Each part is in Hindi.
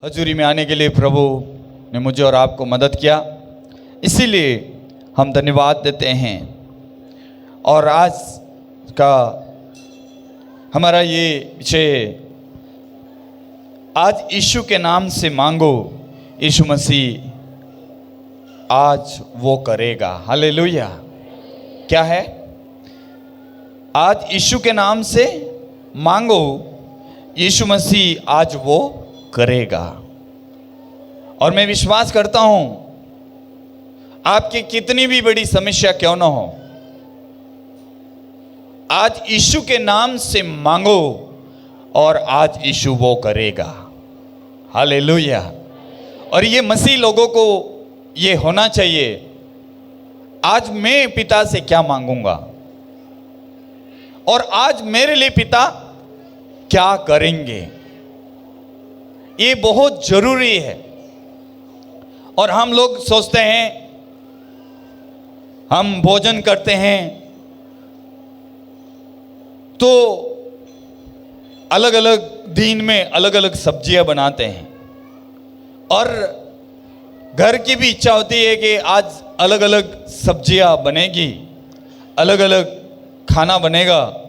हजूरी में आने के लिए प्रभु ने मुझे और आपको मदद किया, इसीलिए हम धन्यवाद देते हैं। और आज का हमारा ये विषय, आज यीशु के नाम से मांगो, यीशु मसीह आज वो करेगा। हालेलुया। क्या है? आज यीशु के नाम से मांगो, यीशु मसीह आज वो करेगा। और मैं विश्वास करता हूं, आपकी कितनी भी बड़ी समस्या क्यों ना हो, आज यीशु के नाम से मांगो और आज यीशु वो करेगा। हालेलुया। और ये मसीह लोगों को ये होना चाहिए, आज मैं पिता से क्या मांगूंगा और आज मेरे लिए पिता क्या करेंगे, ये बहुत जरूरी है। और हम लोग सोचते हैं, हम भोजन करते हैं तो अलग अलग दिन में अलग अलग सब्जियां बनाते हैं, और घर की भी इच्छा होती है कि आज अलग अलग सब्जियां बनेगी, अलग अलग खाना बनेगा,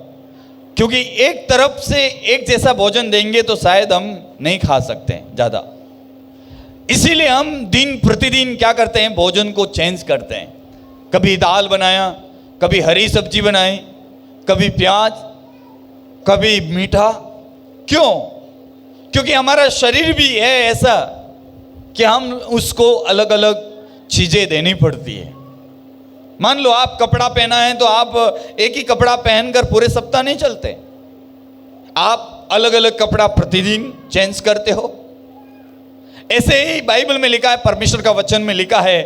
क्योंकि एक तरफ से एक जैसा भोजन देंगे तो शायद हम नहीं खा सकते ज़्यादा। इसीलिए हम दिन प्रतिदिन क्या करते हैं, भोजन को चेंज करते हैं। कभी दाल बनाया, कभी हरी सब्जी बनाई, कभी प्याज, कभी मीठा। क्यों? क्योंकि हमारा शरीर भी है ऐसा कि हम उसको अलग अलग चीज़ें देनी पड़ती है। मान लो आप कपड़ा पहना है तो आप एक ही कपड़ा पहनकर पूरे सप्ताह नहीं चलते, आप अलग अलग कपड़ा प्रतिदिन चेंज करते हो। ऐसे ही बाइबल में लिखा है, परमेश्वर का वचन में लिखा है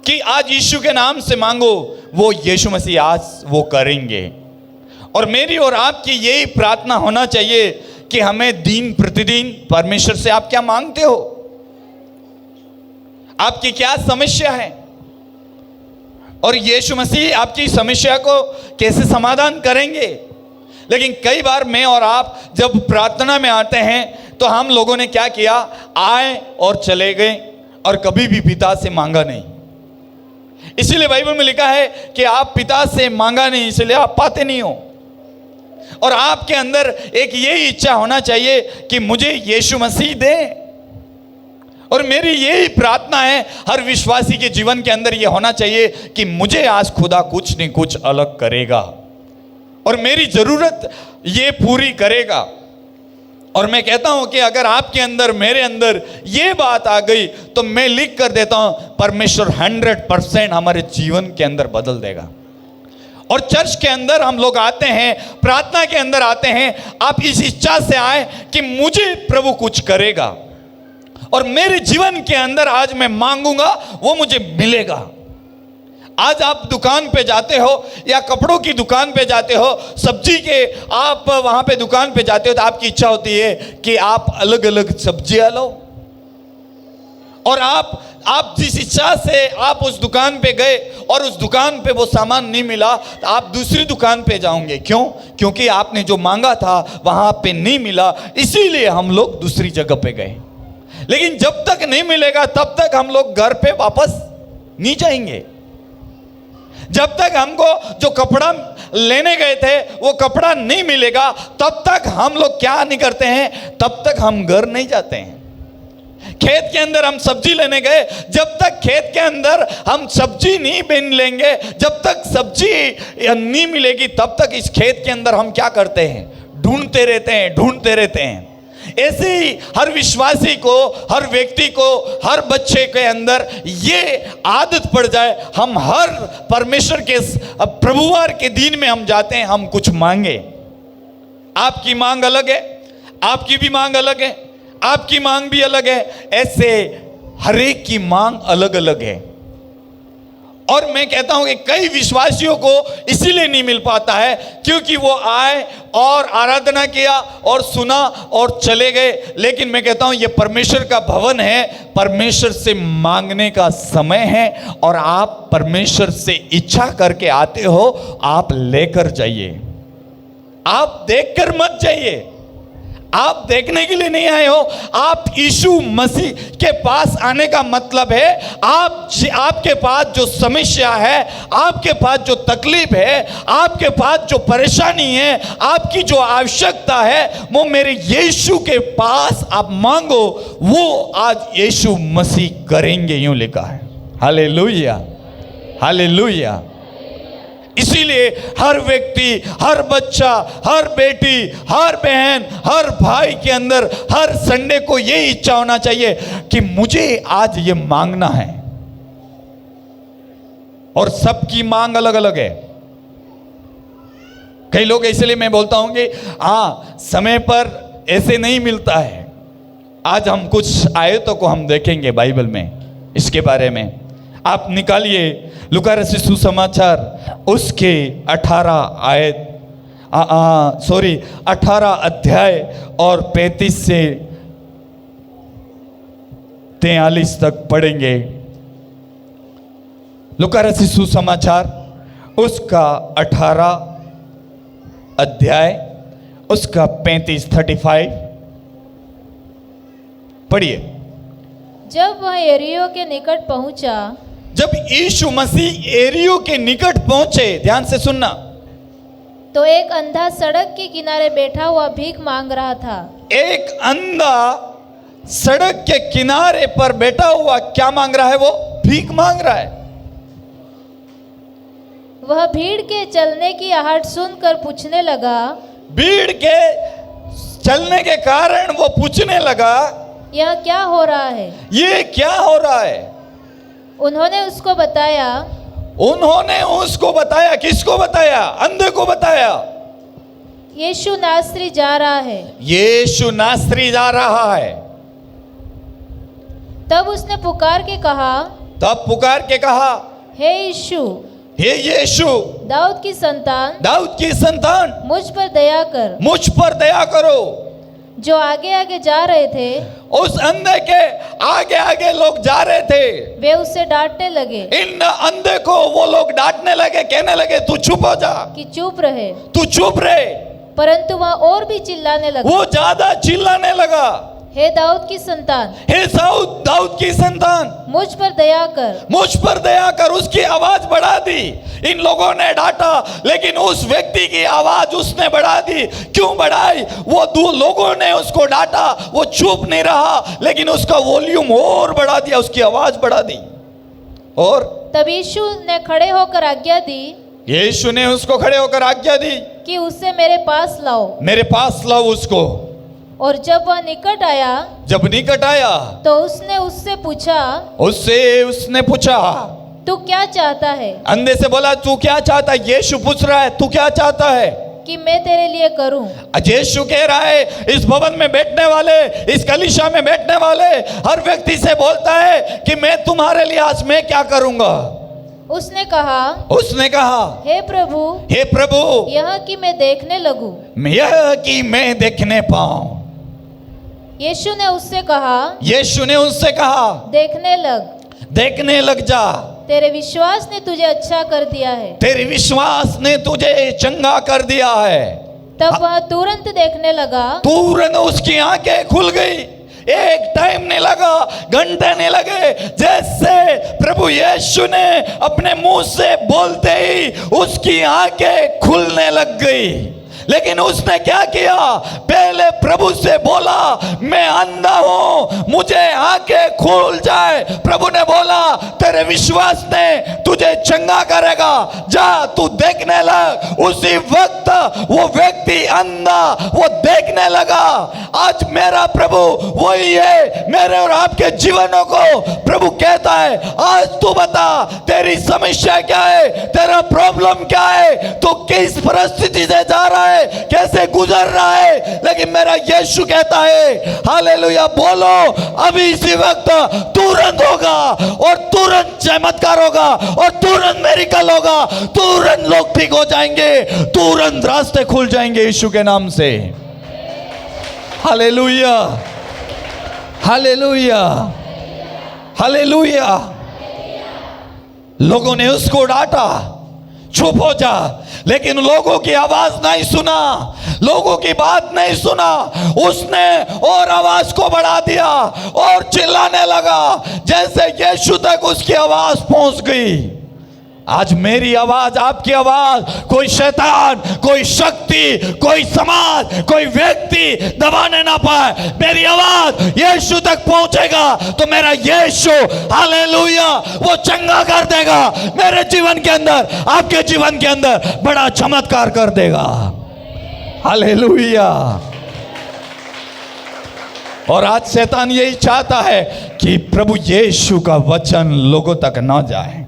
कि आज यीशु के नाम से मांगो, वो यीशु मसीह आज वो करेंगे। और मेरी और आपकी यही प्रार्थना होना चाहिए कि हमें दिन प्रतिदिन परमेश्वर से आप क्या मांगते हो, आपकी क्या समस्या है, और यीशु मसीह आपकी समस्या को कैसे समाधान करेंगे। लेकिन कई बार मैं और आप जब प्रार्थना में आते हैं तो हम लोगों ने क्या किया, आए और चले गए और कभी भी पिता से मांगा नहीं। इसीलिए बाइबल में लिखा है कि आप पिता से मांगा नहीं, इसलिए आप पाते नहीं हो। और आपके अंदर एक यही इच्छा होना चाहिए कि मुझे यीशु मसीह दे। और मेरी यही प्रार्थना है, हर विश्वासी के जीवन के अंदर यह होना चाहिए कि मुझे आज खुदा कुछ नहीं कुछ अलग करेगा और मेरी जरूरत ये पूरी करेगा। और मैं कहता हूं कि अगर आपके अंदर, मेरे अंदर ये बात आ गई तो मैं लिख कर देता हूं, परमेश्वर 100% हमारे जीवन के अंदर बदल देगा। और चर्च के अंदर हम लोग आते हैं, प्रार्थना के अंदर आते हैं, आप इस इच्छा से आए कि मुझे प्रभु कुछ करेगा और मेरे जीवन के अंदर आज मैं मांगूंगा, वो मुझे मिलेगा। आज आप दुकान पे जाते हो या कपड़ों की दुकान पे जाते हो, सब्जी के आप वहां पे दुकान पे जाते हो तो आपकी इच्छा होती है कि आप अलग अलग सब्जियां लो। और आप जिस इच्छा से आप उस दुकान पे गए और उस दुकान पे वो सामान नहीं मिला तो आप दूसरी दुकान पे जाओगे। क्यों? क्योंकि आपने जो मांगा था वहां पे नहीं मिला, इसीलिए हम लोग दूसरी जगह पे गए। लेकिन जब तक नहीं मिलेगा तब तक हम लोग घर पे वापस नहीं जाएंगे। जब तक हमको जो कपड़ा लेने गए थे वो कपड़ा नहीं मिलेगा तब तक हम लोग क्या नहीं करते हैं, तब तक हम घर नहीं जाते हैं। खेत के अंदर हम सब्जी लेने गए, जब तक खेत के अंदर हम सब्जी नहीं बीन लेंगे, जब तक सब्जी नहीं मिलेगी तब तक इस खेत के अंदर हम क्या करते हैं, ढूंढते रहते हैं। ऐसे ही हर विश्वासी को, हर व्यक्ति को, हर बच्चे के अंदर ये आदत पड़ जाए, हम हर परमेश्वर के प्रभुवार के दिन में हम जाते हैं, हम कुछ मांगे। आपकी मांग अलग है, आपकी भी मांग अलग है, आपकी मांग भी अलग है, ऐसे हर एक की मांग अलग अलग है। और मैं कहता हूं कि कई विश्वासियों को इसीलिए नहीं मिल पाता है क्योंकि वो आए और आराधना किया और सुना और चले गए। लेकिन मैं कहता हूं ये परमेश्वर का भवन है, परमेश्वर से मांगने का समय है, और आप परमेश्वर से इच्छा करके आते हो, आप लेकर जाइए, आप देखकर मत जाइए। आप देखने के लिए नहीं आए हो। आप यीशु मसीह के पास आने का मतलब है आपके पास जो समस्या है, आपके पास जो तकलीफ है, आपके पास जो परेशानी है, आपकी जो आवश्यकता है, वो मेरे यीशु के पास आप मांगो, वो आज यीशु मसीह करेंगे, यूं लिखा है। Hallelujah, hallelujah. इसीलिए हर व्यक्ति, हर बच्चा, हर बेटी, हर बहन, हर भाई के अंदर हर संडे को ये इच्छा होना चाहिए कि मुझे आज ये मांगना है। और सबकी मांग अलग अलग है। कई लोग, इसलिए मैं बोलता हूं कि समय पर ऐसे नहीं मिलता है। आज हम कुछ आयतों को हम देखेंगे बाइबल में, इसके बारे में आप निकालिए लूका रचित सुसमाचार उसके 18 अध्याय और 35 से 43 तक पढ़ेंगे। लूका रचित सुसमाचार उसका 18 अध्याय उसका 35 पढ़िए। जब वह यरीहो के निकट पहुंचा, जब यीशु मसीह यरीहो के निकट पहुंचे, ध्यान से सुनना, तो एक अंधा सड़क के किनारे बैठा हुआ भीख मांग रहा था। एक अंधा सड़क के किनारे पर बैठा हुआ क्या मांग रहा है? वो भीख मांग रहा है। वह भीड़ के चलने की आहट सुनकर पूछने लगा, भीड़ के चलने के कारण वो पूछने लगा, यह क्या हो रहा है? ये क्या हो रहा है? उन्होंने उसको बताया। उन्होंने उसको बताया। किसको बताया? अंधे को बताया। यीशु नासरी जा रहा है। यीशु नासरी जा रहा है। तब उसने पुकार के कहा, हे यीशु, हे यीशु, दाऊद की संतान, मुझ पर दया कर। मुझ पर दया करो। जो आगे आगे जा रहे थे, उस अंधे के आगे आगे लोग जा रहे थे, वे उसे डांटने लगे। इन अंधे को वो लोग डांटने लगे, कहने लगे तू चुप हो जा, कि चुप रहे, तू चुप रहे। परंतु वह और भी चिल्लाने लगा। वो ज्यादा चिल्लाने लगा, हे दाऊद की संतान, हे दाऊद की संतान, मुझ पर दया कर, मुझ पर दया कर। उसकी आवाज बढ़ा दी। इन लोगों ने डांटा, लेकिन उस व्यक्ति की आवाज उसने बढ़ा दी। क्यों बढ़ाई? वो दो लोगों ने उसको डांटा, वो चुप नहीं रहा, लेकिन उसका वॉल्यूम और बढ़ा दिया, उसकी आवाज बढ़ा दी। और तब यीशु ने खड़े होकर आज्ञा दी, यीशु ने उसको खड़े होकर आज्ञा दी कि उसे मेरे पास लाओ। मेरे पास लाओ उसको। और जब वह निकट आया, तो उसने उससे पूछा, तू क्या चाहता है? अंधे से बोला, तू क्या चाहता है? यीशु पूछ रहा है, तू क्या चाहता है कि मैं तेरे लिए करूं? यीशु कह रहा है, इस भवन में बैठने वाले, इस कलीसिया में बैठने वाले हर व्यक्ति से बोलता है कि मैं तुम्हारे लिए आज मैं क्या करूंगा। उसने कहा, हे प्रभु, यह कि मैं देखने लगूं। यह कि मैं देखने पाऊं। यीशु ने उससे कहा, देखने लग जा। तेरे विश्वास ने तुझे अच्छा कर दिया है। तेरे विश्वास ने तुझे चंगा कर दिया है। तब वह तुरंत देखने लगा। तुरंत उसकी आंखें खुल गई। एक टाइम नहीं लगा, घंटे नहीं लगे, जैसे प्रभु यीशु ने अपने मुंह से बोलते ही उसकी आंखें खुलने लग गई। लेकिन उसने क्या किया? पहले प्रभु से बोला, मैं अंधा हूं, मुझे आंखें खुल जाए। प्रभु ने बोला, तेरे विश्वास ने तुझे चंगा करेगा, जा तू देखने लग। उसी वक्त वो व्यक्ति अंधा वो देखने लगा। आज मेरा प्रभु वही है, मेरे और आपके जीवनों को प्रभु कहता है, आज तू बता तेरी समस्या क्या है, तेरा प्रॉब्लम क्या है, तू किस परिस्थिति से जा रहा है, कैसे गुजर रहा है। लेकिन मेरा यीशु कहता है, हालेलुया, बोलो अभी इसी वक्त तुरंत होगा, और तुरंत चमत्कार होगा, और तुरंत मेरिकल होगा, तुरंत लोग ठीक हो जाएंगे, तुरंत रास्ते खुल जाएंगे यीशु के नाम से। Hallelujah, hallelujah, hallelujah. लोगों ने उसको डांटा, चुप हो जा। लेकिन लोगों की आवाज नहीं सुना, लोगों की बात नहीं सुना, उसने और आवाज को बढ़ा दिया और चिल्लाने लगा जैसे यीशु तक उसकी आवाज पहुंच गई। आज मेरी आवाज, आपकी आवाज कोई शैतान, कोई शक्ति, कोई समाज, कोई व्यक्ति दबाने ना पाए। मेरी आवाज यीशु तक पहुंचेगा तो मेरा यीशु, हालेलुया, वो चंगा कर देगा मेरे जीवन के अंदर, आपके जीवन के अंदर बड़ा चमत्कार कर देगा। हालेलुया। और आज शैतान यही चाहता है कि प्रभु यीशु का वचन लोगों तक ना जाए।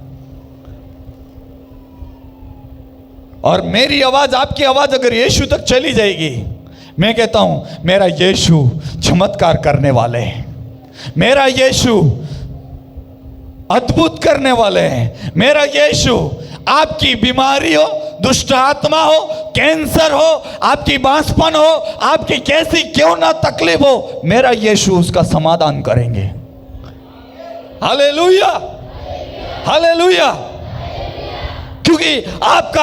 और मेरी आवाज, आपकी आवाज अगर यीशु तक चली जाएगी, मैं कहता हूं मेरा यीशु चमत्कार करने वाले हैं, मेरा यीशु अद्भुत करने वाले हैं, मेरा यीशु आपकी बीमारी हो, दुष्ट आत्मा हो, कैंसर हो, आपकी बांझपन हो, आपकी कैसी क्यों ना तकलीफ हो, मेरा यीशु उसका समाधान करेंगे। Hallelujah, hallelujah. क्योंकि आप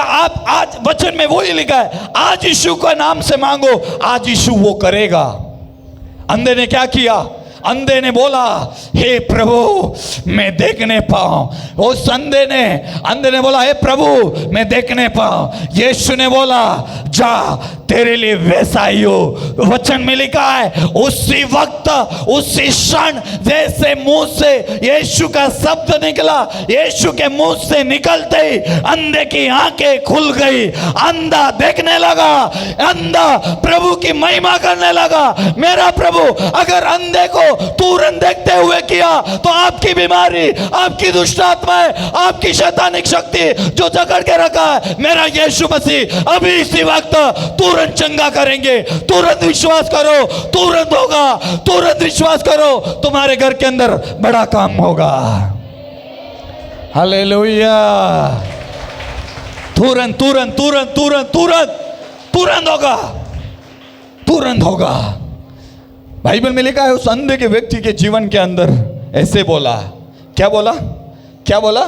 आज वचन में वही लिखा है, आज यीशु का नाम से मांगो, आज यीशु वो करेगा। अंधे ने क्या किया? अंधे ने बोला हे प्रभु मैं देखने पाऊं। उस अंधे ने बोला हे प्रभु मैं देखने पाऊं। यीशु ने बोला जा तेरे लिए वैसा ही हो। वचन में लिखा है उसी वक्त, उसी क्षण जैसे मुंह से यीशु का शब्द निकला, यीशु के मुंह से निकलते ही अंधे की आंखें खुल गई, अंधा देखने लगा, अंधा प्रभु की महिमा करने लगा। मेरा प्रभु अगर अंधे को तुरंत देखते हुए किया तो आपकी बीमारी, आपकी दुष्ट आत्माएं, आपकी शैतानिक शक्ति जो जकड़ के रखा है, मेरा यीशु मसीह अभी इसी वक्त तुरंत चंगा करेंगे। तुरंत विश्वास करो, तुरंत होगा, तुरंत विश्वास करो, तुम्हारे घर के अंदर बड़ा काम होगा। हालेलुया। तुरंत तुरंत तुरंत तुरंत तुरंत तुरंत होगा, तुरंत होगा। बाइबल में लिखा है उस अंधे के व्यक्ति के जीवन के अंदर ऐसे बोला, क्या बोला, क्या बोला?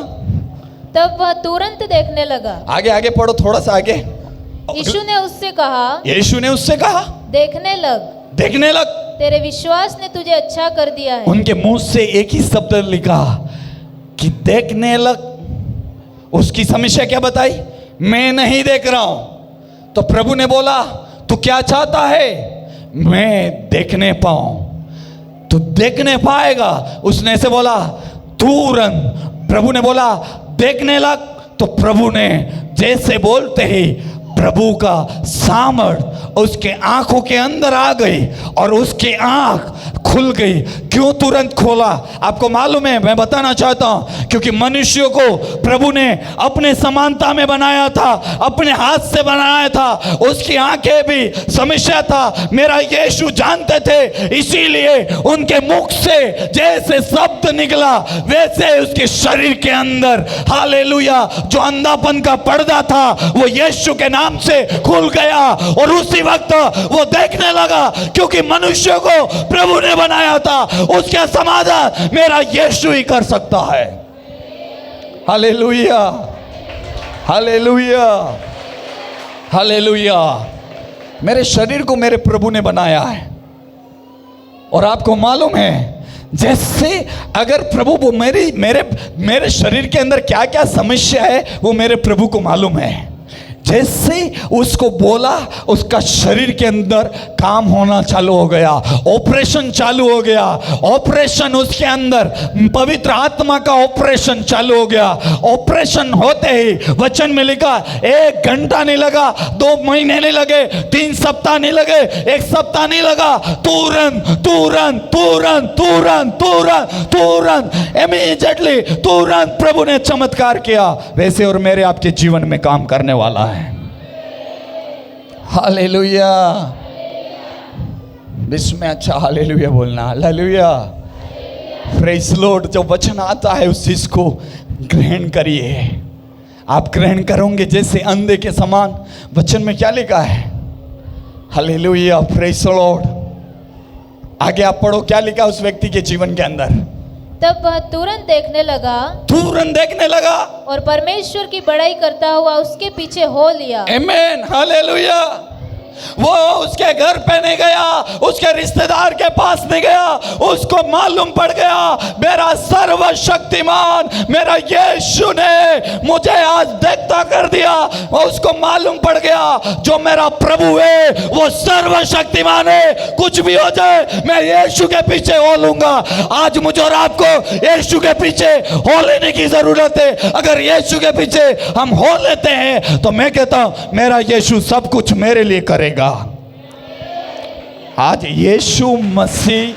तब वह तुरंत देखने लगा। आगे आगे पढ़ो, थोड़ा सा आगे। यीशु ने उससे कहा, यीशु ने उससे कहा देखने लग, देखने लग, तेरे विश्वास ने तुझे अच्छा कर दिया है। उनके मुंह से एक ही शब्द लिखा कि देखने लग। उसकी समस्या क्या बताई? मैं नहीं देख रहा हूं। तो प्रभु ने बोला तू क्या चाहता है? मैं देखने पाऊं। तू देखने पाएगा। उसने ऐसे बोला तुरंत। प्रभु ने बोला देखने लग, तो प्रभु ने जैसे बोलते ही प्रभु का सामर्थ उसके आंखों के अंदर आ गई और उसकी आंख खुल गई। क्यों तुरंत खोला? आपको मालूम है, मैं बताना चाहता हूं, क्योंकि मनुष्यों को प्रभु ने अपने समानता में बनाया था, अपने हाथ से बनाया था। उसकी आंखें भी समस्या था, मेरा यीशु जानते थे, इसीलिए उनके मुख से जैसे शब्द निकला वैसे उसके शरीर के अंदर, हालेलुया, जो अंधापन का पर्दा था वो यीशु के नाम से खुल गया और उसी वक्त वो देखने लगा। क्योंकि मनुष्य को प्रभु ने बनाया था, उसका समाधान मेरा यीशु ही कर सकता है। Hallelujah, hallelujah, hallelujah. मेरे शरीर को मेरे प्रभु ने बनाया है और आपको मालूम है, जैसे अगर प्रभु वो मेरे शरीर के अंदर क्या क्या समस्या है वो मेरे प्रभु को मालूम है। जैसे उसको बोला उसका शरीर के अंदर काम होना चालू हो गया, ऑपरेशन चालू हो गया। ऑपरेशन उसके अंदर पवित्र आत्मा का ऑपरेशन चालू हो गया। ऑपरेशन होते ही वचन में लिखा 1 घंटा नहीं लगा, 2 महीने नहीं लगे, 3 सप्ताह नहीं लगे, 1 सप्ताह नहीं लगा, तुरंत तुरंत तुरंत तुरंत तुरंत तुरंत इमीडिएटली तुरंत प्रभु ने चमत्कार किया। वैसे और मेरे आपके जीवन में काम करने वाला है। हालेलुया। विश्व में अच्छा हालेलुया बोलना, हालेलुया, प्रेज लॉर्ड। जब वचन आता है उस चीज को ग्रहण करिए। आप ग्रहण करोगे जैसे अंधे के समान। वचन में क्या लिखा है? Hallelujah, praise Lord. आगे आप पढ़ो क्या लिखा उस व्यक्ति के जीवन के अंदर। तब वह तुरंत देखने लगा तुरंत देखने लगा और परमेश्वर की बड़ाई करता हुआ उसके पीछे हो लिया। आमीन, हालेलुया। वो उसके घर पे नहीं गया, उसके रिश्तेदार के पास नहीं गया, उसको मालूम पड़ गया मेरा सर्वशक्तिमान मेरा यीशु ने मुझे आज देखता कर दिया। और उसको मालूम पड़ गया जो मेरा प्रभु है वो सर्वशक्तिमान है, कुछ भी हो जाए मैं यीशु के पीछे हो लूंगा। आज मुझे और आपको यीशु के पीछे हो लेने की जरूरत है। अगर यीशु के पीछे हम हो लेते हैं तो मैं कहता हूं मेरा यीशु सब कुछ मेरे लिए करेगा। आज यीशु मसीह,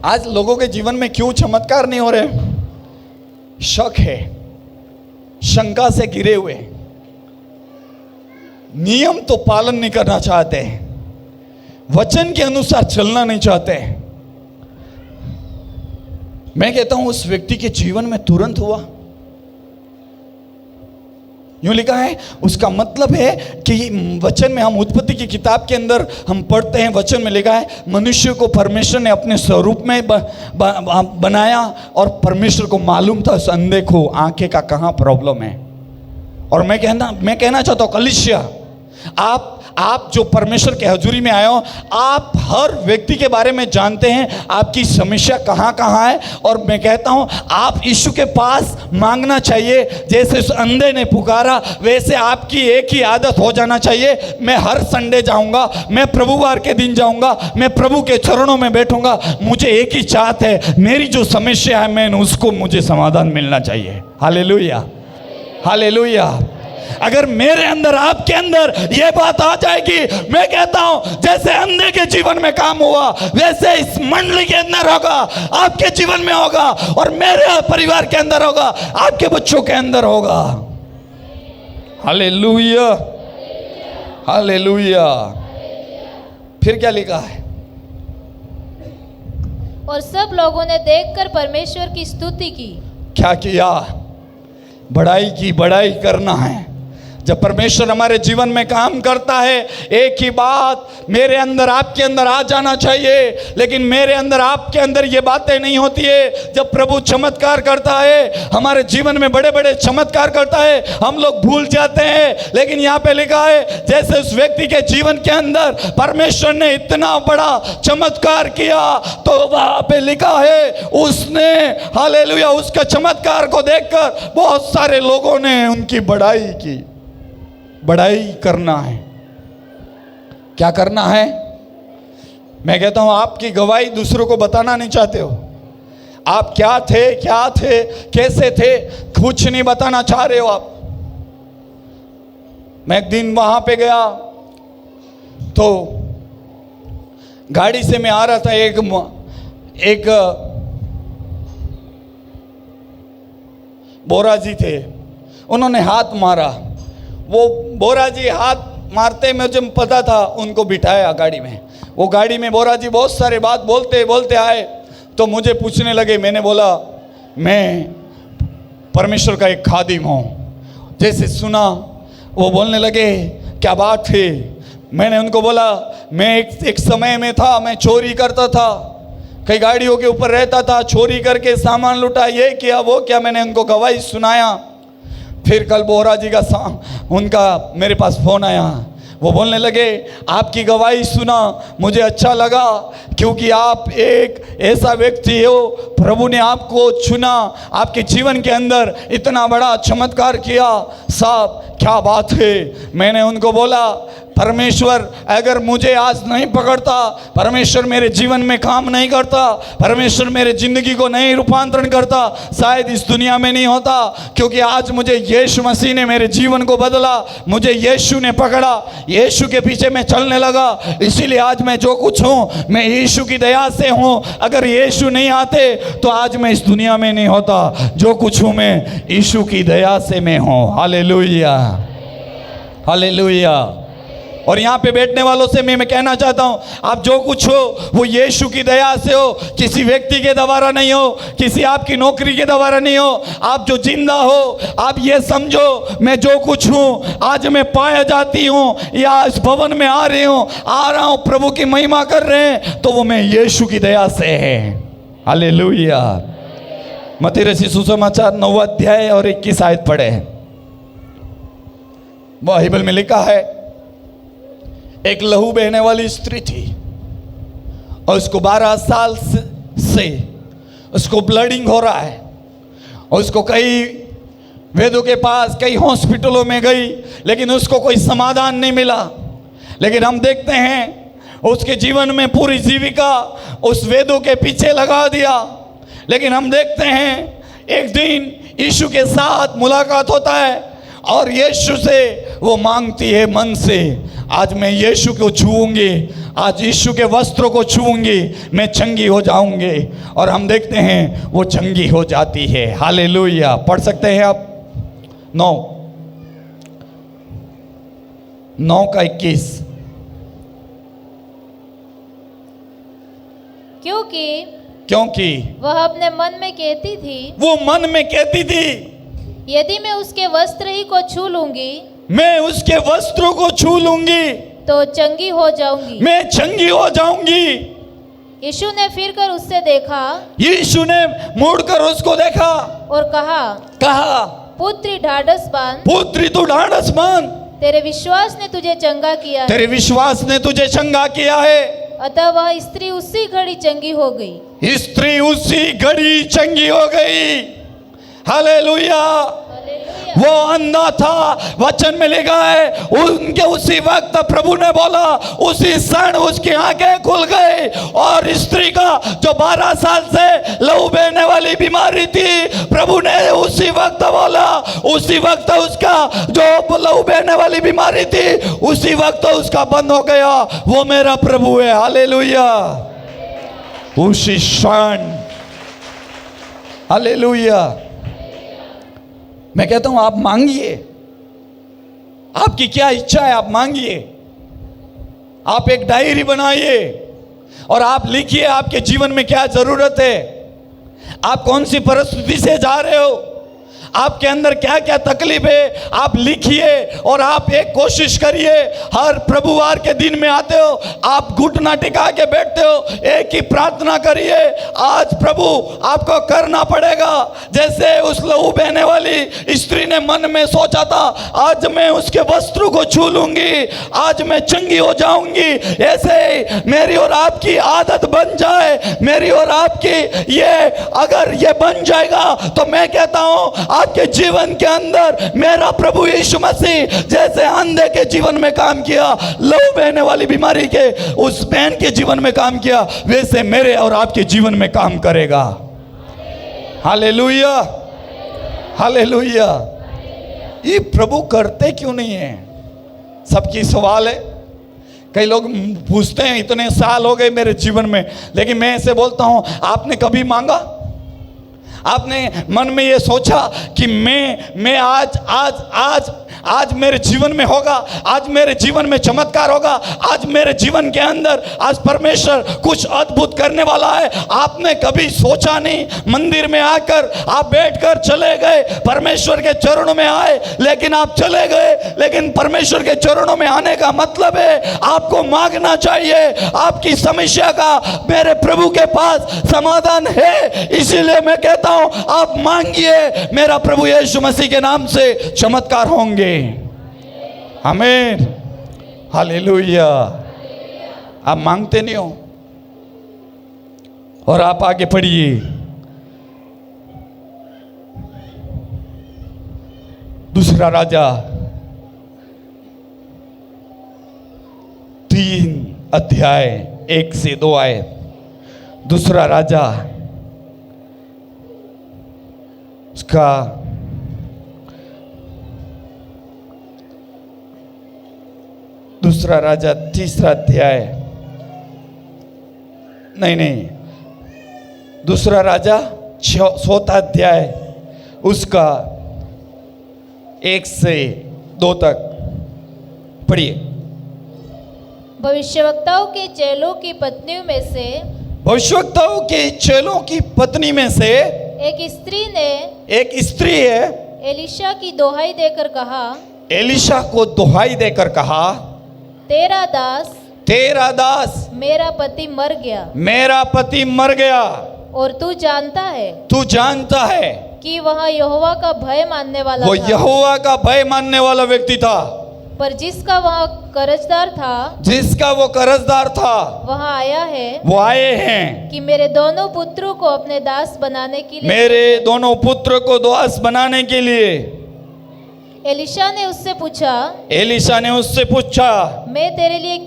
आज लोगों के जीवन में क्यों चमत्कार नहीं हो रहे? शक है, शंका से घिरे हुए, नियम तो पालन नहीं करना चाहते, वचन के अनुसार चलना नहीं चाहते। मैं कहता हूं उस व्यक्ति के जीवन में तुरंत हुआ। यूं लिखा है, उसका मतलब है कि वचन में हम उत्पत्ति की किताब के अंदर हम पढ़ते हैं, वचन में लिखा है मनुष्य को परमेश्वर ने अपने स्वरूप में बनाया और परमेश्वर को मालूम था उस अंधे को आंखें का कहाँ प्रॉब्लम है। और मैं कहना चाहता हूँ कलीसिया, आप जो परमेश्वर के हजूरी में आए हो, आप हर व्यक्ति के बारे में जानते हैं आपकी समस्या कहाँ कहाँ है। और मैं कहता हूँ आप यीशु के पास मांगना चाहिए। जैसे उस अंधे ने पुकारा वैसे आपकी एक ही आदत हो जाना चाहिए, मैं हर संडे जाऊंगा, मैं प्रभुवार के दिन जाऊंगा, मैं प्रभु के चरणों में बैठूंगा। मुझे एक ही चाहत है, मेरी जो समस्या है मैं उसको मुझे समाधान मिलना चाहिए। Hallelujah, hallelujah. अगर मेरे अंदर आपके अंदर ये बात आ जाएगी, मैं कहता हूं जैसे अंधे के जीवन में काम हुआ वैसे इस मंडली के अंदर होगा, आपके जीवन में होगा और मेरे परिवार के अंदर होगा, आपके बच्चों के अंदर होगा। Hallelujah, hallelujah. फिर क्या लिखा है? और सब लोगों ने देखकर परमेश्वर की स्तुति की। क्या किया? बड़ाई की। बड़ाई करना है। जब परमेश्वर हमारे जीवन में काम करता है, एक ही बात मेरे अंदर आपके अंदर आ जाना चाहिए। लेकिन मेरे अंदर आपके अंदर ये बातें नहीं होती है। जब प्रभु चमत्कार करता है, हमारे जीवन में बड़े बड़े चमत्कार करता है, हम लोग भूल जाते हैं। लेकिन यहाँ पे लिखा है जैसे उस व्यक्ति के जीवन के अंदर परमेश्वर ने इतना बड़ा चमत्कार किया, तो वहाँ पे लिखा है उसने, हालेलुया, उसका चमत्कार को देखकर बहुत सारे लोगों ने उनकी बड़ाई की। बड़ाई करना है। क्या करना है? मैं कहता हूं आपकी गवाही दूसरों को बताना नहीं चाहते हो। आप क्या थे, कैसे थे, कुछ नहीं बताना चाह रहे हो आप। मैं एक दिन वहां पे गया तो गाड़ी से मैं आ रहा था, एक बोरा जी थे, उन्होंने हाथ मारा। वो बोरा जी हाथ मारते मुझे पता था, उनको बिठाया गाड़ी में। वो गाड़ी में बोरा जी बहुत सारे बात बोलते बोलते आए तो मुझे पूछने लगे। मैंने बोला मैं परमेश्वर का एक खादिम हूँ। जैसे सुना वो बोलने लगे क्या बात है? मैंने उनको बोला मैं एक समय में था, मैं चोरी करता था, कई गाड़ियों के ऊपर रहता था, चोरी करके सामान लुटा, ये किया वो क्या। मैंने उनको गवाही सुनाया। फिर कल बोरा जी का उनका मेरे पास फ़ोन आया। वो बोलने लगे आपकी गवाही सुना, मुझे अच्छा लगा क्योंकि आप एक ऐसा व्यक्ति हो, प्रभु ने आपको चुना, आपके जीवन के अंदर इतना बड़ा चमत्कार किया। साहब क्या बात है। मैंने उनको बोला परमेश्वर अगर मुझे आज नहीं पकड़ता, परमेश्वर मेरे जीवन में काम नहीं करता, परमेश्वर मेरे जिंदगी को नहीं रूपांतरण करता, शायद इस दुनिया में नहीं होता। क्योंकि आज मुझे यीशु मसीह ने मेरे जीवन को बदला, मुझे यीशु ने पकड़ा, यीशु के पीछे मैं चलने लगा। इसीलिए आज मैं जो कुछ हूँ मैं यीशु की दया से हूँ। अगर यीशु नहीं आते तो आज मैं इस दुनिया में नहीं होता। जो कुछ हूँ मैं यीशु की दया से मैं हूँ। Hallelujah, hallelujah. और यहाँ पे बैठने वालों से मैं कहना चाहता हूँ, आप जो कुछ हो वो यीशु की दया से हो, किसी व्यक्ति के द्वारा नहीं हो, किसी आपकी नौकरी के द्वारा नहीं हो। आप जो जिंदा हो, आप ये समझो मैं जो कुछ हूँ, आज मैं पाया जाती हूँ या इस भवन में आ रहा हूँ प्रभु की महिमा कर रहे हैं, तो वो मैं यीशु की दया से है। हालेलुया। मत्ती रचित सुसमाचार 9 अध्याय और 21 आयत पढ़े हैं। बाइबल में लिखा है, एक लहू बहने वाली स्त्री थी और उसको 12 साल से उसको ब्लडिंग हो रहा है और उसको कई वेदों के पास, कई हॉस्पिटलों में गई, लेकिन उसको कोई समाधान नहीं मिला। लेकिन हम देखते हैं उसके जीवन में पूरी जीविका उस वेदों के पीछे लगा दिया। लेकिन हम देखते हैं एक दिन यीशु के साथ मुलाकात होता है और यीशु से वो मांगती है मन से, आज मैं यीशु को छूऊंगी, आज यीशु के वस्त्रों को छूऊंगी, मैं चंगी हो जाऊंगी। और हम देखते हैं वो चंगी हो जाती है। हालेलुया। पढ़ सकते हैं आप 9 का 21। क्योंकि वह अपने मन में कहती थी, वो मन में कहती थी, यदि मैं उसके वस्त्र ही को छू लूंगी, मैं उसके वस्त्रों को छू लूंगी तो चंगी हो जाऊंगी, मैं चंगी हो जाऊंगी। यीशु ने फिर कर उससे देखा, यीशु ने मुड़कर उसको देखा और कहा, पुत्री ढाढ़स बांध, पुत्री तू ढाढ़स बांध, तेरे विश्वास ने तुझे चंगा किया है। तेरे विश्वास ने तुझे चंगा किया है। अतः वह स्त्री उसी घड़ी चंगी हो गई। स्त्री उसी घड़ी चंगी हो गई। हालेलुया। वो अंधा था, वचन में लिखा है, उनके उसी वक्त प्रभु ने बोला, उसी क्षण उसकी आंखें खुल गई। और स्त्री का जो 12 साल से लहू बहने वाली बीमारी थी, प्रभु ने उसी वक्त बोला, उसी वक्त उसका जो लहू बहने वाली बीमारी थी, उसी वक्त उसका बंद हो गया। वो मेरा प्रभु है। हालेलुया। उसी क्षण। हालेलुया। मैं कहता हूं आप मांगिए, आपकी क्या इच्छा है आप मांगिए। आप एक डायरी बनाइए और आप लिखिए आपके जीवन में क्या जरूरत है, आप कौन सी परिस्थिति से जा रहे हो, आपके अंदर क्या क्या तकलीफ है, आप लिखिए। और आप एक कोशिश करिए, हर प्रभुवार के दिन में आते हो, आप घुटना टिका के बैठते हो, एक ही प्रार्थना करिए, आज प्रभु आपको करना पड़ेगा। जैसे उस लहू बहने वाली स्त्री ने मन में सोचा था, आज मैं उसके वस्त्रों को छू लूंगी, आज मैं चंगी हो जाऊंगी। ऐसे ही मेरी और आपकी आदत बन जाए, मेरी और आपकी ये अगर ये बन जाएगा, तो मैं कहता हूं आपके जीवन के अंदर मेरा प्रभु यीशु मसीह जैसे अंधे के जीवन में काम किया, लहू बहने वाली बीमारी के उस बहन के जीवन में काम किया, वैसे मेरे और आपके जीवन में काम करेगा। हालेलुया। हालेलुया। ये प्रभु करते क्यों नहीं है, सबकी सवाल है। कई लोग पूछते हैं, इतने साल हो गए मेरे जीवन में, लेकिन मैं ऐसे बोलता हूं, आपने कभी मांगा? आपने मन में ये सोचा कि मैं आज मेरे जीवन में होगा, आज मेरे जीवन में चमत्कार होगा, आज मेरे जीवन के अंदर आज परमेश्वर कुछ अद्भुत करने वाला है? आपने कभी सोचा नहीं? मंदिर में आकर आप बैठकर चले गए, परमेश्वर के चरणों में आए, लेकिन आप चले गए। लेकिन परमेश्वर के चरणों में आने का मतलब है आपको मांगना चाहिए। आपकी समस्या का मेरे प्रभु के पास समाधान है। इसीलिए मैं कहता हूं, आप मांगिए, मेरा प्रभु यीशु मसीह के नाम से चमत्कार होंगे। आमीन। हालेलुया। आप मांगते नहीं हो और आप आगे पढ़िए। दूसरा राजा 3 अध्याय 1 से 2 आए। दूसरा राजा उसका दूसरा राजा 3 अध्याय, नहीं, दूसरा राजा 4 अध्याय उसका 1 से 2 तक पढ़िए। भविष्यवक्ताओं के चेलों की पत्नियों में से भविष्यवक्ताओं के चेलों की पत्नी में से एक स्त्री है एलिशा की दोहाई देकर कहा, एलिशा को दोहाई देकर कहा, तेरा दास मेरा पति मर गया और तू जानता है कि वह यहोवा का भय मानने वाला वो था। यहोवा का भय मानने वाला व्यक्ति था, पर जिसका वह कर्जदार था वह आए हैं कि मेरे दोनों पुत्रों को अपने दास बनाने के लिए एलिशा ने उससे पूछा, मैं तेरे लिए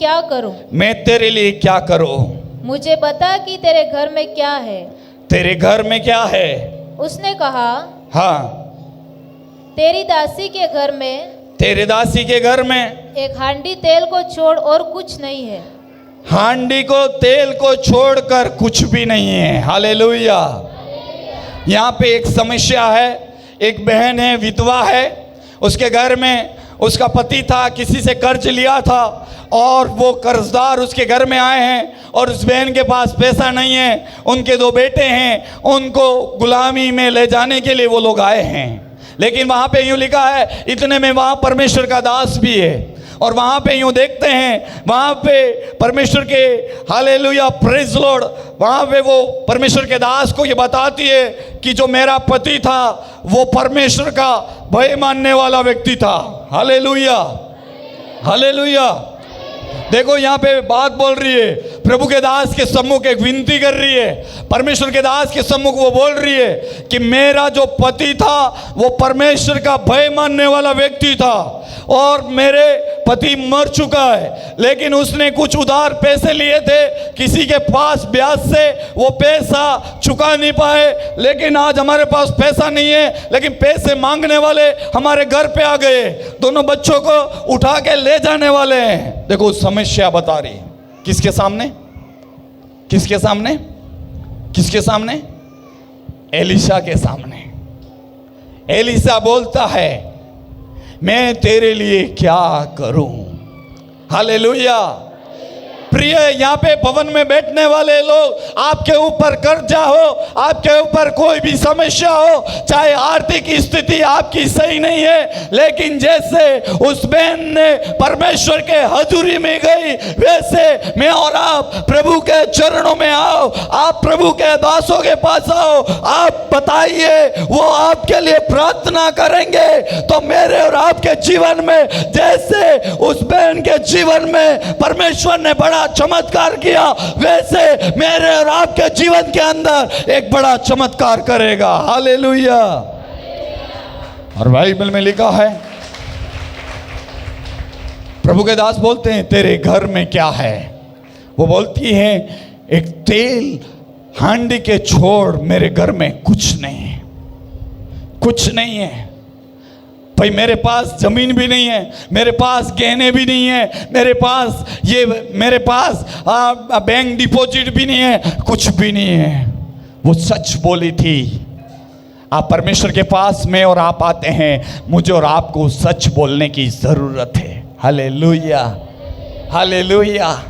क्या करूं? मुझे बता कि तेरे घर में क्या है? उसने कहा, हाँ, तेरी दासी के घर में एक हांडी तेल को छोड़ और कुछ नहीं है। हांडी को तेल को छोड़कर कुछ भी नहीं है। हालेलुया। यहाँ पे एक समस्या है, एक बहन है, विधवा है, उसके घर में उसका पति था, किसी से कर्ज लिया था और वो कर्जदार उसके घर में आए हैं और उस बहन के पास पैसा नहीं है, उनके 2 बेटे हैं, उनको गुलामी में ले जाने के लिए वो लोग आए हैं। लेकिन वहाँ पे यूँ लिखा है, इतने में वहाँ परमेश्वर का दास भी है और वहाँ पे यूँ देखते हैं, वहाँ पे परमेश्वर के हालेलुया प्रेज लॉर्ड, वहाँ पे वो परमेश्वर के दास को ये बताती है कि जो मेरा पति था वो परमेश्वर का भय मानने वाला व्यक्ति था। Hallelujah, hallelujah. देखो यहाँ पे बात बोल रही है, प्रभु के दास के सम्मुख एक विनती कर रही है, परमेश्वर के दास के सम्मुख वो बोल रही है कि मेरा जो पति था वो परमेश्वर का भय मानने वाला व्यक्ति था और मेरे पति मर चुका है, लेकिन उसने कुछ उधार पैसे लिए थे किसी के पास, ब्याज से वो पैसा चुका नहीं पाए, लेकिन आज हमारे पास पैसा नहीं है, लेकिन पैसे मांगने वाले हमारे घर पे आ गए, दोनों बच्चों को उठा के ले जाने वाले हैं। देखो समस्या बता रही, किसके सामने? एलिशा के सामने। एलिशा बोलता है, मैं तेरे लिए क्या करूं? हालेलुया। प्रिय, यहाँ पे भवन में बैठने वाले लोग, आपके ऊपर कर्जा हो, आपके ऊपर कोई भी समस्या हो, चाहे आर्थिक स्थिति आपकी सही नहीं है, लेकिन जैसे उस बहन ने परमेश्वर के हजूरी में गई, वैसे मैं और आप प्रभु के चरणों में आओ, आप प्रभु के दासों के पास आओ, आप बताइए, वो आपके लिए प्रार्थना करेंगे। तो मेरे और आपके जीवन में जैसे उस बहन के जीवन में परमेश्वर ने बड़ा चमत्कार किया, वैसे मेरे और आपके जीवन के अंदर एक बड़ा चमत्कार करेगा। हालेलुया। और बाइबल में लिखा है, प्रभु के दास बोलते हैं, तेरे घर में क्या है? वो बोलती है, एक तेल हांडी के छोड़ मेरे घर में कुछ नहीं है भाई, मेरे पास जमीन भी नहीं है, मेरे पास गहने भी नहीं है, मेरे पास बैंक डिपॉजिट भी नहीं है, कुछ भी नहीं है। वो सच बोली थी। आप परमेश्वर के पास में और आप आते हैं, मुझे और आपको सच बोलने की जरूरत है। Hallelujah, hallelujah.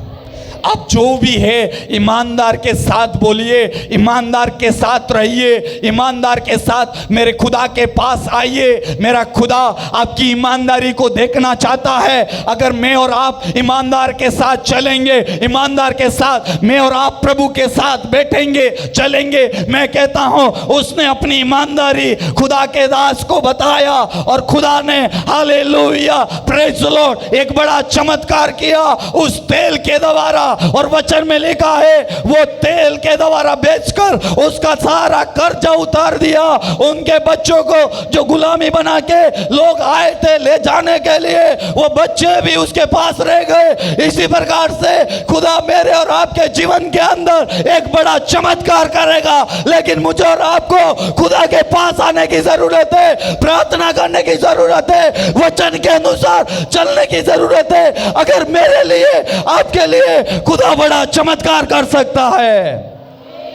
आप जो भी है ईमानदार के साथ बोलिए, ईमानदार के साथ रहिए, ईमानदार के साथ मेरे खुदा के पास आइए। मेरा खुदा आपकी ईमानदारी को देखना चाहता है। अगर मैं और आप ईमानदार के साथ चलेंगे, ईमानदार के साथ मैं और आप प्रभु के साथ बैठेंगे, चलेंगे, मैं कहता हूं उसने अपनी ईमानदारी खुदा के दास को बताया और खुदा ने हालेलुया प्रेज द लॉर्ड एक बड़ा चमत्कार किया उस तेल के द्वारा। और वचन में लिखा है, वो तेल के द्वारा बेचकर उसका सारा कर्जा उतार दिया। उनके बच्चों को जो गुलामी बना के लोग आए थे ले जाने के लिए, वो बच्चे भी उसके पास रह गए। इसी प्रकार से खुदा मेरे और आपके जीवन के अंदर एक बड़ा चमत्कार करेगा, लेकिन मुझे और आपको खुदा के पास आने की जरूरत है, प्रार्थना करने की जरूरत है, वचन के अनुसार चलने की जरूरत है। अगर मेरे लिए, आपके लिए खुदा बड़ा चमत्कार कर सकता है।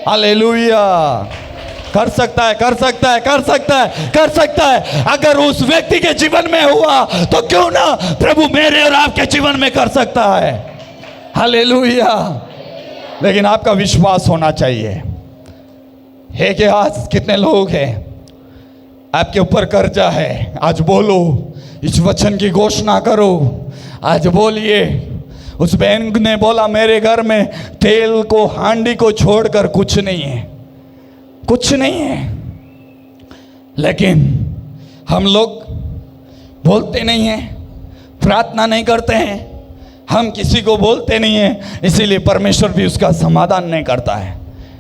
हालेलुया। कर सकता है, कर सकता है, कर सकता है, कर सकता है। अगर उस व्यक्ति के जीवन में हुआ तो क्यों ना प्रभु मेरे और आपके जीवन में कर सकता है। हालेलुया। लेकिन आपका विश्वास होना चाहिए। है कि आज कितने लोग हैं आपके ऊपर कर्जा है, आज बोलो, इस वचन की घोषणा करो, आज बोलिए। उस बहन ने बोला मेरे घर में तेल को, हांडी को छोड़कर कुछ नहीं है, कुछ नहीं है। लेकिन हम लोग बोलते नहीं हैं, प्रार्थना नहीं करते हैं, हम किसी को बोलते नहीं हैं, इसीलिए परमेश्वर भी उसका समाधान नहीं करता है।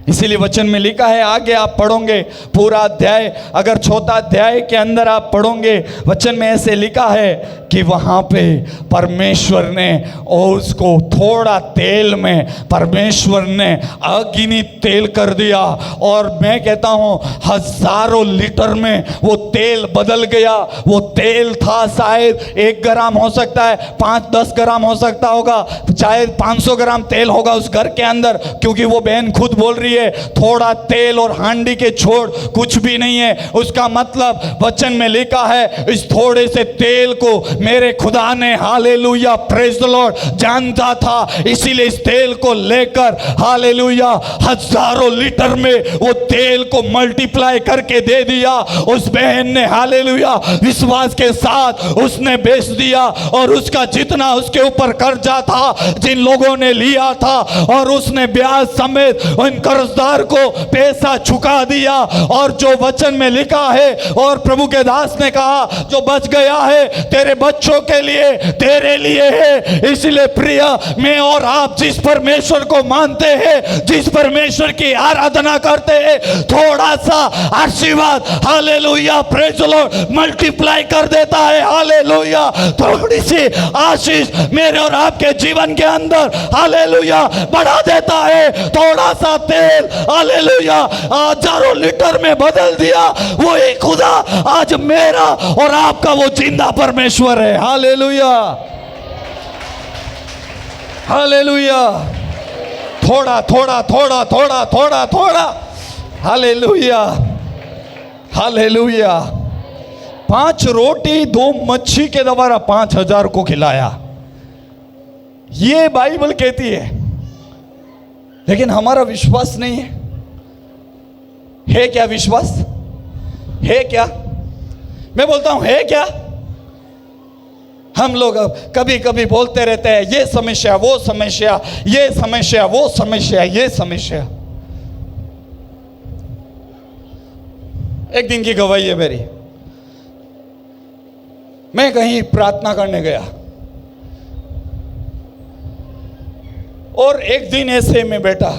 इसीलिए वचन में लिखा है, आगे आप पढ़ोगे पूरा अध्याय, अगर चौथा अध्याय के अंदर आप पढ़ोगे, वचन में ऐसे लिखा है कि वहाँ पे परमेश्वर ने और उसको थोड़ा तेल में परमेश्वर ने अगिनत तेल कर दिया। और मैं कहता हूँ हजारों लीटर में वो तेल बदल गया। वो तेल था शायद 1 ग्राम हो सकता है, 5-10 ग्राम हो सकता होगा, शायद 500 ग्राम तेल होगा उस घर के अंदर, क्योंकि वो बहन खुद बोल रही है थोड़ा तेल और हांडी के छोड़ कुछ भी नहीं है। उसका मतलब वचन में लिखा है इस थोड़े से तेल को मेरे खुदा ने, हालेलुया, प्रेज द लॉर्ड, जानता था, इसीलिए इस तेल को लेकर हालेलुया हजारों लीटर में वो तेल को मल्टीप्लाई करके दे दिया। उस बहन ने हालेलुया विश्वास के साथ उसने बेच दिया, और उसका जितना उसके ऊपर कर्जा था, जिन लोगों ने लिया था, और उसने ब्याज समेत उन कर्जदार को पैसा चुका दिया। और जो वचन में लिखा है, और प्रभु के दास ने कहा जो बच गया है तेरे बच्चों के लिए, तेरे लिए है। इसलिए प्रिय, मैं और आप जिस परमेश्वर को मानते हैं, जिस परमेश्वर की आराधना करते हैं, थोड़ा सा आशीर्वाद hallelujah praise the Lord multiply कर देता है। हालेलुया, थोड़ी सी आशीष मेरे और आपके जीवन के अंदर हालेलुया बढ़ा देता है। थोड़ा सा तेल हालेलुया हजारों लीटर में बदल दिया। वो एक खुदा आज मेरा और आपका वो जिंदा परमेश्वर है। Hallelujah, hallelujah. थोड़ा थोड़ा थोड़ा थोड़ा थोड़ा थोड़ा, हालेलुया, हालेलुया। 5 रोटी 2 मच्छी के द्वारा 5000 को खिलाया, ये बाइबल कहती है। लेकिन हमारा विश्वास नहीं है क्या? विश्वास है क्या? मैं बोलता हूं है क्या? हम लोग कभी कभी बोलते रहते हैं ये समस्या, वो समस्या, ये समस्या, वो समस्या, ये समस्या। एक दिन की गवाही है मेरी। मैं कहीं प्रार्थना करने गया, और एक दिन ऐसे में बैठा,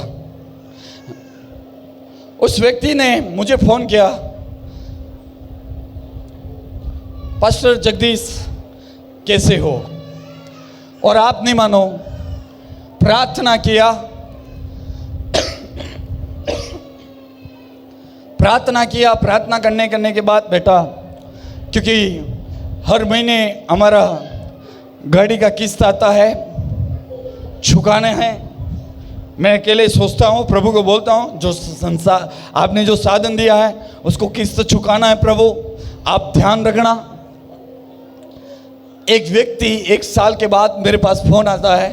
उस व्यक्ति ने मुझे फोन किया, पास्टर जगदीश कैसे हो? और आप नहीं मानो, प्रार्थना किया, प्रार्थना किया, प्रार्थना करने के बाद बेटा, क्योंकि हर महीने हमारा गाड़ी का किस्त आता है, चुकाने हैं। मैं अकेले सोचता हूँ, प्रभु को बोलता हूँ जो संसार आपने जो साधन दिया है उसको किस्त चुकाना है, प्रभु आप ध्यान रखना। एक व्यक्ति 1 साल के बाद मेरे पास फोन आता है,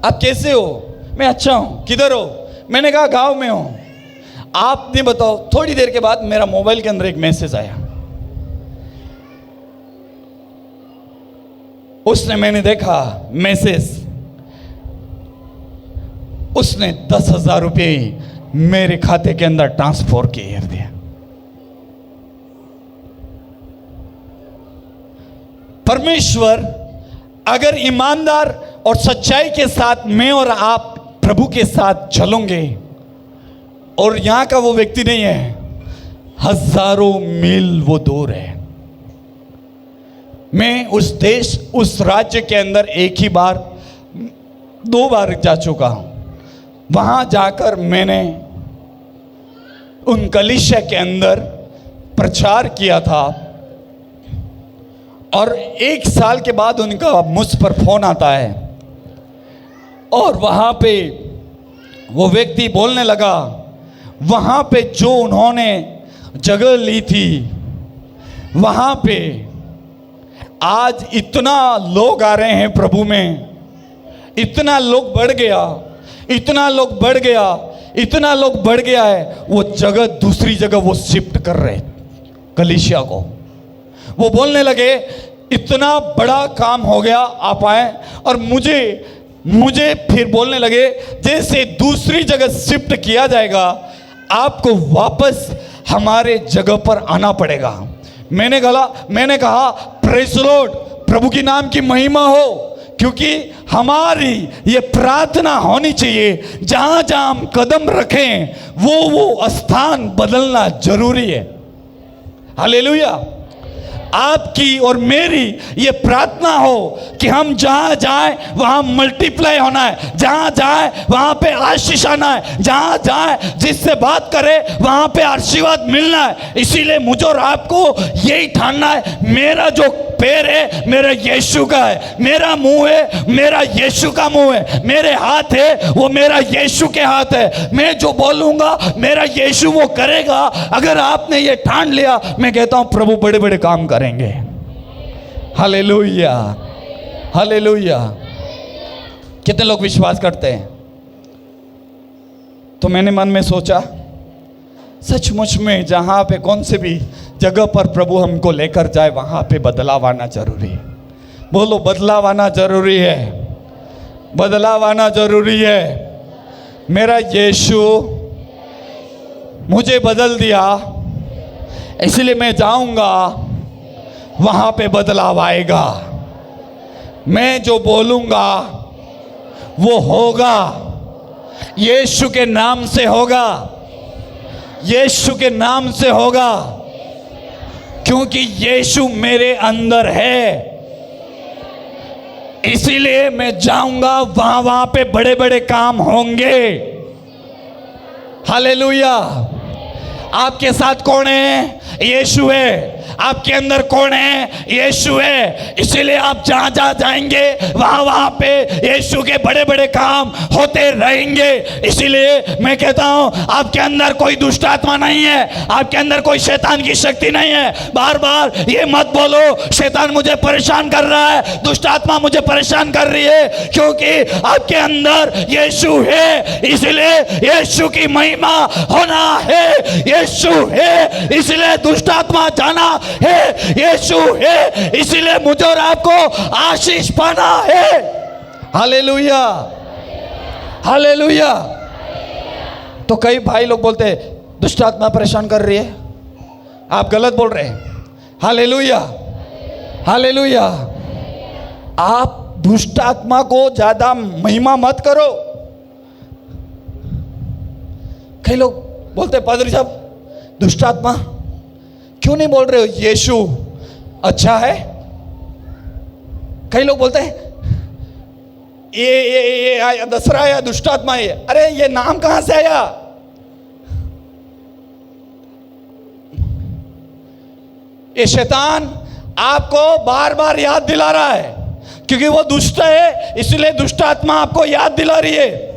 आप कैसे हो? मैं अच्छा हूँ। किधर हो? मैंने कहा गांव में हूँ। आप नहीं बताओ, थोड़ी देर के बाद मेरा मोबाइल के अंदर एक मैसेज आया। उसने, मैंने देखा मैसेज, उसने 10,000 रुपये मेरे खाते के अंदर ट्रांसफर कर दिया। परमेश्वर अगर ईमानदार और सच्चाई के साथ मैं और आप प्रभु के साथ चलोगे, और यहां का वो व्यक्ति नहीं है, हजारों मील वो दूर है। मैं उस देश, उस राज्य के अंदर एक ही बार 2 बार जा चुका हूं। वहां जाकर मैंने उन कलीसिया के अंदर प्रचार किया था, और 1 साल के बाद उनका मुझ पर फोन आता है, और वहां पे वो व्यक्ति बोलने लगा, वहां पे जो उन्होंने जगह ली थी, वहां पे आज इतना लोग आ रहे हैं प्रभु में, इतना लोग बढ़ गया, इतना लोग बढ़ गया, इतना लोग बढ़ गया है, वो जगह दूसरी जगह वो शिफ्ट कर रहे कलीसिया को। वो बोलने लगे इतना बड़ा काम हो गया आप आए, और मुझे फिर बोलने लगे जैसे दूसरी जगह शिफ्ट किया जाएगा आपको वापस हमारे जगह पर आना पड़ेगा। मैंने कहा प्रेज़ लॉर्ड, प्रभु की नाम की महिमा हो, क्योंकि हमारी ये प्रार्थना होनी चाहिए जहां जहां हम कदम रखें वो स्थान बदलना जरूरी है। हालेलुया। आपकी और मेरी ये प्रार्थना हो कि हम जहां जाएं वहां मल्टीप्लाई होना है, जहां जाएं वहां पे आशीष आना है, जहां जाएं जिससे बात करें वहां पे आशीर्वाद मिलना है। इसीलिए मुझे और आपको यही ठानना है, मेरा जो पैर है मेरा यीशु का है, मेरा मुंह है मेरा यीशु का मुंह है, मेरे हाथ है वो मेरा यीशु के हाथ है, मैं जो बोलूंगा मेरा यीशु वो करेगा। अगर आपने ये ठान लिया, मैं कहता हूं प्रभु बड़े बड़े काम करेंगे। Hallelujah, hallelujah. कितने लोग विश्वास करते हैं? तो मैंने मन में सोचा सचमुच में जहां पे कौन से भी जगह पर प्रभु हमको लेकर जाए वहां पे बदलाव आना जरूरी है। बोलो, बदलाव आना जरूरी है, बदलाव आना जरूरी है। मेरा यीशु मुझे बदल दिया, इसलिए मैं जाऊंगा वहां पे बदलाव आएगा। मैं जो बोलूंगा वो होगा, यीशु के नाम से होगा, यीशु के नाम से होगा, क्योंकि यीशु मेरे अंदर है। इसीलिए मैं जाऊंगा वहां पे बड़े बड़े काम होंगे। हालेलुया। आपके साथ कौन है? यीशु है। आपके अंदर कौन है? यीशु है। इसीलिए आप जहां जहां जाएंगे वहां पे यीशु के बड़े बड़े काम होते रहेंगे। इसीलिए मैं कहता हूं आपके अंदर कोई दुष्ट आत्मा नहीं है, आपके अंदर कोई शैतान की शक्ति नहीं है। बार बार ये मत बोलो शैतान मुझे परेशान कर रहा है, दुष्ट आत्मा मुझे परेशान कर रही है, क्योंकि आपके अंदर यीशु है। इसलिए यीशु की महिमा होना है, यीशु है इसलिए दुष्ट आत्मा जाना है, यीशु है इसलिए मुझे और आपको आशीष पाना है। Hallelujah, hallelujah. तो कई भाई लोग बोलते हैं दुष्ट आत्मा परेशान कर रही है, आप गलत बोल रहे हैं। Hallelujah, hallelujah. आप दुष्ट आत्मा को ज्यादा महिमा मत करो। कई लोग बोलते हैं पादरी साहब दुष्ट आत्मा क्यों नहीं बोल रहे हो, यीशु अच्छा है। कई लोग बोलते हैं ये आया दसरा आया दुष्ट आत्मा है। अरे ये नाम कहां से आया? ये शैतान आपको बार बार याद दिला रहा है, क्योंकि वो दुष्ट है इसलिए दुष्ट आत्मा आपको याद दिला रही है।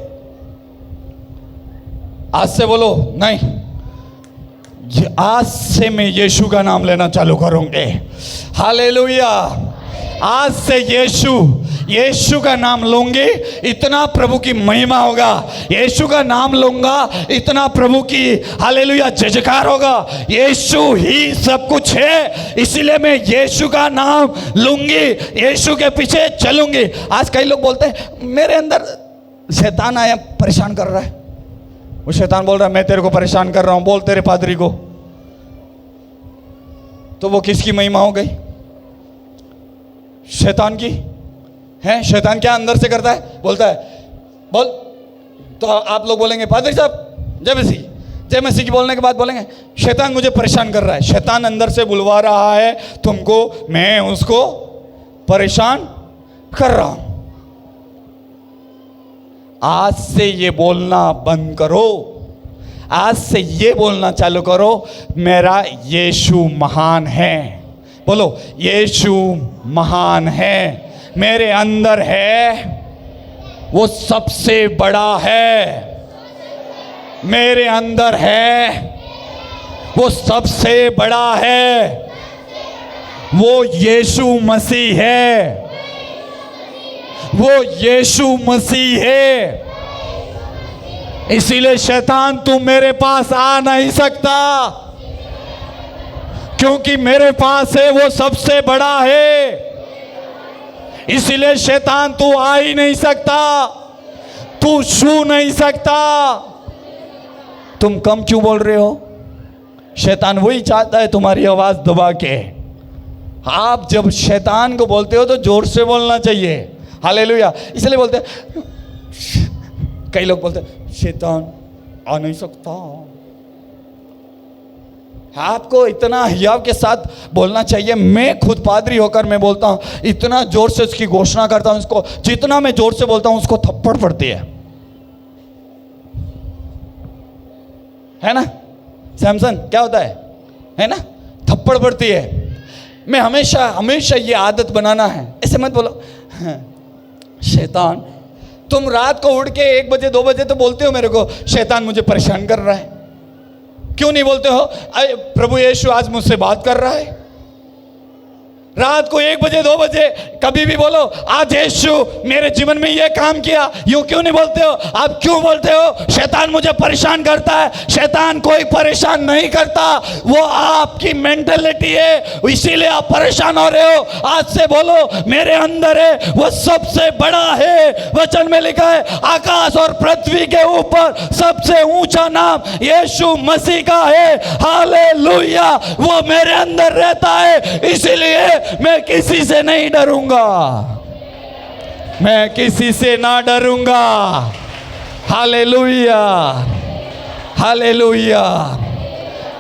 आज से बोलो नहीं, आज से मैं यीशु का नाम लेना चालू करूंगे। हालेलुया। आज से यीशु का नाम लूंगी, इतना प्रभु की महिमा होगा। यीशु का नाम लूंगा, इतना प्रभु की हालेलुया जयकार होगा। यीशु ही सब कुछ है, इसीलिए मैं यीशु का नाम लूंगी, यीशु के पीछे चलूंगी। आज कई लोग बोलते हैं मेरे अंदर शैतान आया परेशान कर रहा है। वो शैतान बोल रहा है मैं तेरे को परेशान कर रहा हूं, बोल तेरे पादरी को। तो वो किसकी महिमा हो गई? शैतान की है। शैतान क्या अंदर से करता है? बोलता है बोल, तो आप लोग बोलेंगे पादरी साहब जय मसीह, जय मसीह की बोलने के बाद बोलेंगे शैतान मुझे परेशान कर रहा है। शैतान अंदर से बुलवा रहा है तुमको, मैं उसको परेशान कर रहा हूं। आज से ये बोलना बंद करो, आज से ये बोलना चालू करो मेरा यीशु महान है। बोलो यीशु महान है, मेरे अंदर है, वो सबसे बड़ा है। मेरे अंदर है, वो सबसे बड़ा है। वो यीशु मसीह है, वो यीशु मसीह है। इसीलिए शैतान तू मेरे पास आ नहीं सकता, क्योंकि मेरे पास है वो सबसे बड़ा है। इसीलिए शैतान तू आ ही नहीं सकता, तू छू नहीं सकता। तुम कम क्यों बोल रहे हो? शैतान वही चाहता है तुम्हारी आवाज दबा के। आप जब शैतान को बोलते हो तो जोर से बोलना चाहिए। हालेलुया। इसलिए बोलते हैं, कई लोग बोलते हैं शैतान आ नहीं सकता। आपको इतना हियाव के साथ बोलना चाहिए। मैं खुद पादरी होकर मैं बोलता हूं, इतना जोर से उसकी घोषणा करता हूं, इसको जितना मैं जोर से बोलता हूं उसको थप्पड़ पड़ती है ना? सैमसन क्या होता है ना? थप्पड़ पड़ती है। मैं हमेशा हमेशा ये आदत बनाना है। ऐसे मत बोलो शैतान। तुम रात को उठ के 1 बजे 2 बजे तो बोलते हो मेरे को शैतान मुझे परेशान कर रहा है। क्यों नहीं बोलते हो प्रभु यीशु आज मुझसे बात कर रहा है? रात को 1 बजे 2 बजे कभी भी बोलो आज यीशु मेरे जीवन में ये काम किया। यूं क्यों नहीं बोलते हो? आप क्यों बोलते हो शैतान मुझे परेशान करता है? शैतान कोई परेशान नहीं करता, वो आपकी मेंटालिटी है, इसीलिए आप परेशान हो रहे हो। आज से बोलो मेरे अंदर है वो सबसे बड़ा है। वचन में लिखा है आकाश और पृथ्वी के ऊपर सबसे ऊंचा नाम यीशु मसीह का है। हालेलुया। वो मेरे अंदर रहता है, इसीलिए मैं किसी से नहीं डरूंगा। मैं किसी से ना डरूंगा। Hallelujah, hallelujah.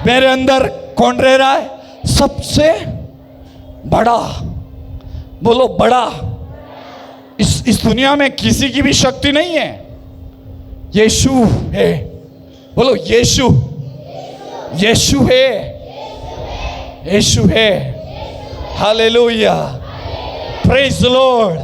मेरे अंदर कौन रह रहा है? सबसे बड़ा। बोलो बड़ा। इस दुनिया में किसी की भी शक्ति नहीं है, यीशु है। बोलो यीशु, यीशु है, यीशु है। Hallelujah. Praise the Lord.